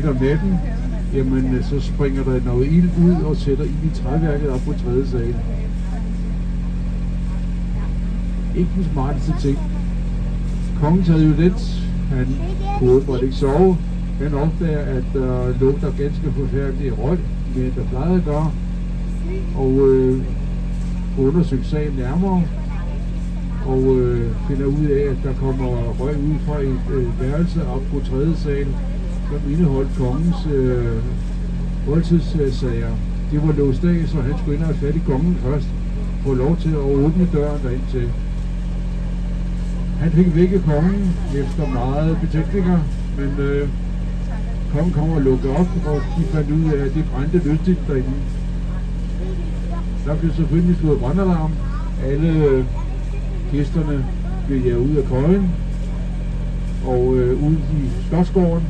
om natten, jamen så springer der noget ild ud og sætter ild i træværket op på 3. sal. Ikke den smarteste ting. Kongen tager jo lidt, han kunne ikke sove. Han opdager, at der lugter ganske forfærdeligt røg, men der plejede at gøre, og undersøger sagen nærmere, og finder ud af, at der kommer røg ud fra et værelse op på 3. sal, som indeholdt kongens voldtægtssager. Det var låst af, så han skulle ind og have fat i kongen først, få lov til at åbne døren derind til. Han fik vække kongen efter meget betænkninger, men kongen kommer og lukker op, og de fandt ud af, at det brændte lystigt derinde. Der blev selvfølgelig slået brandalarm. Alle gæsterne blev jaget ud af køjen og ud i Slotsgården.